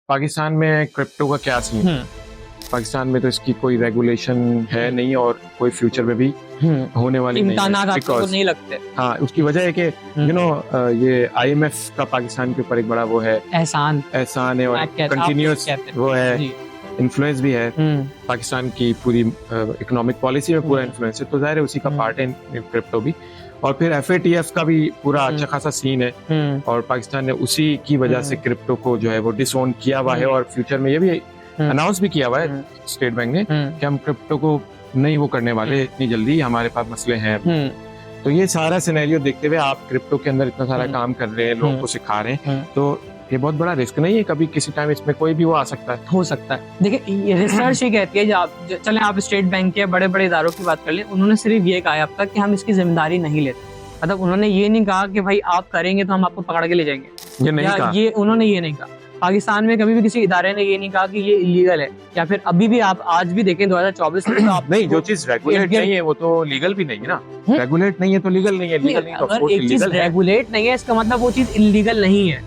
पाकिस्तान में क्रिप्टो का क्या सीन है? पाकिस्तान में तो इसकी कोई रेगुलेशन है नहीं और कोई फ्यूचर में भी होने वाली नहीं है, तो नहीं लगते। हाँ, उसकी वजह है कि ये IMF का पाकिस्तान के ऊपर एक बड़ा वो है, एहसान है और कंटिन्यूअस वो है, इन्फ्लुएंस भी है पाकिस्तान की पूरी इकोनॉमिक पॉलिसी में पूरा इन्फ्लुएंस है, तो जाहिर है उसी का पार्ट है क्रिप्टो भी। और फिर FATF का भी पूरा अच्छा खासा सीन है और पाकिस्तान ने उसी की वजह से क्रिप्टो को जो है वो डिसओन किया हुआ है और फ्यूचर में ये भी अनाउंस भी किया हुआ है स्टेट बैंक ने कि हम क्रिप्टो को नहीं वो करने वाले इतनी जल्दी, हमारे पास मसले हैं। तो ये सारा सिनेरियो देखते हुए आप क्रिप्टो के अंदर इतना सारा काम कर रहे हैं, लोगों को सिखा रहे हैं, तो ये बहुत बड़ा रिस्क नहीं है? कभी किसी टाइम इसमें कोई भी वो आ सकता है, हो सकता है। देखिए रिसर्च ये कहती है, चले आप स्टेट बैंक के बड़े बड़े इदारों की बात कर लें, उन्होंने सिर्फ ये कहा अब तक कि हम इसकी जिम्मेदारी नहीं लेते। मतलब उन्होंने ये नहीं कहा कि भाई आप करेंगे तो हम आपको पकड़ के ले जाएंगे, ये नहीं कहा। ये उन्होंने ये नहीं कहा। पाकिस्तान में कभी भी किसी इदारे ने ये नहीं कहा कि ये इलीगल है, या फिर अभी भी आप आज भी देखें 2024 में तो आप नहीं, जो चीज रेगुलेट नहीं है वो तो लीगल भी नहीं है ना। रेगुलेट नहीं है तो लीगल नहीं है, लीगल नहीं तो अगर एक चीज रेगुलेट नहीं है इसका मतलब वो चीज इलीगल नहीं है।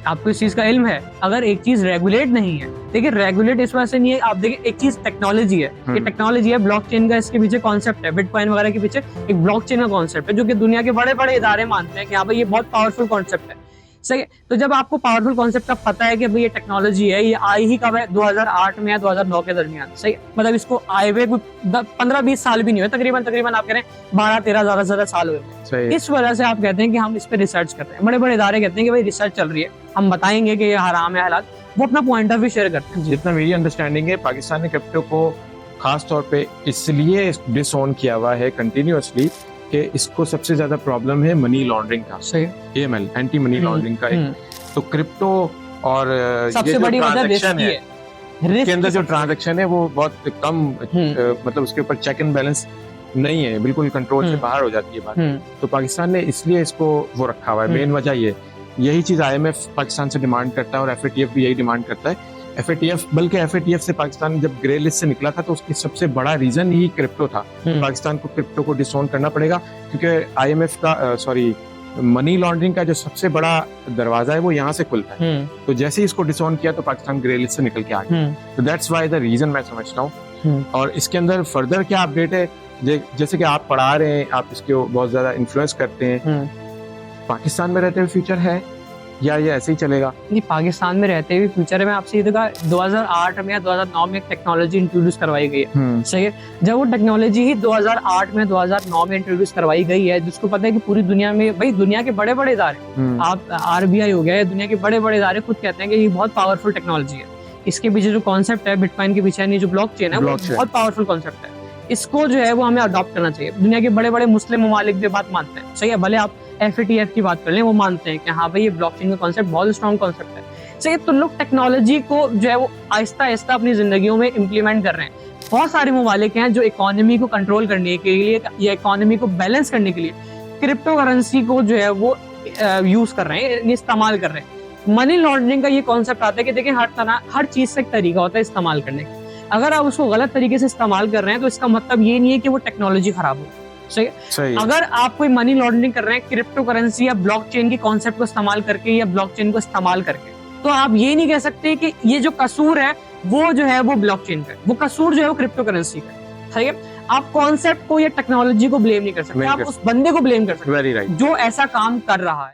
आपको इस चीज का इल्म है? अगर एक चीज रेगुलेट नहीं है, देखिए रेगुलेट इस वजह से नहीं है, आप देखिए एक चीज टेक्नोलॉजी है, ये टेक्नोलॉजी है, ब्लॉकचेन का इसके पीछे कॉन्सेप्ट है, बिटकॉइन वगैरह के पीछे एक ब्लॉकचेन का कॉन्सेप्ट है जो कि दुनिया के बड़े बड़े इदारे मानते हैं कि हाँ भाई ये बहुत पावरफुल कॉन्सेप्ट है। सही है, तो जब आपको पावरफुल कॉन्सेप्ट का पता है कि भाई ये टेक्नोलॉजी है, ये आई ही कब है 2008 में या 2009 के दरमियान। सही, मतलब इसको आए हुए 15-20 साल भी नहीं हुए, तकरीबन आप कह रहे हैं 12-13 ज्यादा साल हुए। इस वजह से आप कहते हैं कि हम इस पे रिसर्च कर रहे हैं, बड़े बड़े इदारे कहते हैं कि भाई रिसर्च चल रही है, हम बताएंगे कि ये हराम है हलाल, वो अपना पॉइंट ऑफ व्यू शेयर करते हैं। जितना मेरी अंडरस्टैंडिंग है, पाकिस्तान ने क्रिप्टो को खास तौर पे इसलिए डिसओन किया हुआ है कंटिन्यूअसली कि इसको सबसे ज्यादा प्रॉब्लम है मनी लॉन्ड्रिंग का, सही, AML, एंटी मनी लॉन्ड्रिंग का एक। तो क्रिप्टो और सबसे बड़ी ट्रांजैक्शन है के अंदर जो ट्रांजैक्शन है वो बहुत कम, मतलब उसके ऊपर चेक एंड बैलेंस नहीं है, बिल्कुल कंट्रोल से बाहर हो जाती है बात। तो पाकिस्तान ने इसलिए इसको वो रखा हुआ है, मेन वजह यही चीज IMF पाकिस्तान से डिमांड करता है और FATF भी यही डिमांड करता है। बल्कि FATF से पाकिस्तान जब ग्रे लिस्ट से निकला था तो उसकी सबसे बड़ा रीजन ही क्रिप्टो था। पाकिस्तान को क्रिप्टो को डिसओन करना पड़ेगा क्योंकि IMF का मनी लॉन्ड्रिंग का जो सबसे बड़ा दरवाजा है वो यहाँ से खुलता है। तो जैसे ही इसको डिसओन किया तो पाकिस्तान ग्रे लिस्ट से निकल के आ गया। तो दैट्स व्हाई द रीजन मैं समझता हूँ। और इसके अंदर फर्दर क्या अपडेट है, जैसे कि आप पढ़ा रहे हैं, आप इसको बहुत ज्यादा इन्फ्लुएंस करते हैं, पाकिस्तान में रहते हुए फ्यूचर है या ये ऐसे ही चलेगा? नहीं, पाकिस्तान में रहते हुए फ्यूचर है। मैं आपसे ये देखा 2008 में या 2009 में एक टेक्नोलॉजी इंट्रोड्यूस करवाई गई है, सही है। जब वो टेक्नोलॉजी ही 2008 में 2009 में इंट्रोड्यूस करवाई गई है, जिसको पता है कि पूरी दुनिया में, भाई दुनिया के बड़े बड़े इदारे, आप RBI हो गया, दुनिया के बड़े बड़े इदारे खुद कहते हैं कि ये बहुत पावरफुल टेक्नोलॉजी है। इसके पीछे जो कॉन्सेप्ट है बिटकॉइन के पीछे जो ब्लॉकचेन है वो बहुत पावरफुल कॉन्सेप्ट है। इसको जो है वो हमें अडॉप्ट करना चाहिए। दुनिया के बड़े बड़े मुस्लिम ममालिक भी बात मानते हैं, सही है। भले आप FATF की बात कर लें, वो मानते हैं कि हाँ भाई ये ब्लॉकचेन का कॉन्सेप्ट बहुत स्ट्रॉन्ग कॉन्सेप्ट है, सही है। तो लोग टेक्नोलॉजी को जो है वो आहिस्ता आहिस्ता अपनी जिंदगियों में इम्प्लीमेंट कर रहे हैं। बहुत सारे ममालिक हैं जो इकोनॉमी को कंट्रोल करने के लिए या इकोनॉमी को बैलेंस करने के लिए क्रिप्टो करेंसी को जो है वो यूज कर रहे हैं, इस्तेमाल कर रहे हैं। मनी लॉन्ड्रिंग का ये कॉन्सेप्ट आता है कि देखिए हर चीज से एक तरीका होता है इस्तेमाल करने का। अगर आप उसको गलत तरीके से इस्तेमाल कर रहे हैं तो इसका मतलब ये नहीं है कि वो टेक्नोलॉजी खराब हो, सही। अगर आप कोई मनी लॉन्ड्रिंग कर रहे हैं क्रिप्टो करेंसी या ब्लॉकचेन की कॉन्सेप्ट को इस्तेमाल करके या ब्लॉकचेन को इस्तेमाल करके, तो आप ये नहीं कह सकते कि ये जो कसूर है वो जो है वो ब्लॉकचेन का, वो कसूर जो है वो क्रिप्टो करेंसी का, सही है। आप कॉन्सेप्ट को या टेक्नोलॉजी को ब्लेम नहीं कर सकते, आप उस बंदे को ब्लेम कर सकते जो ऐसा काम कर रहा है।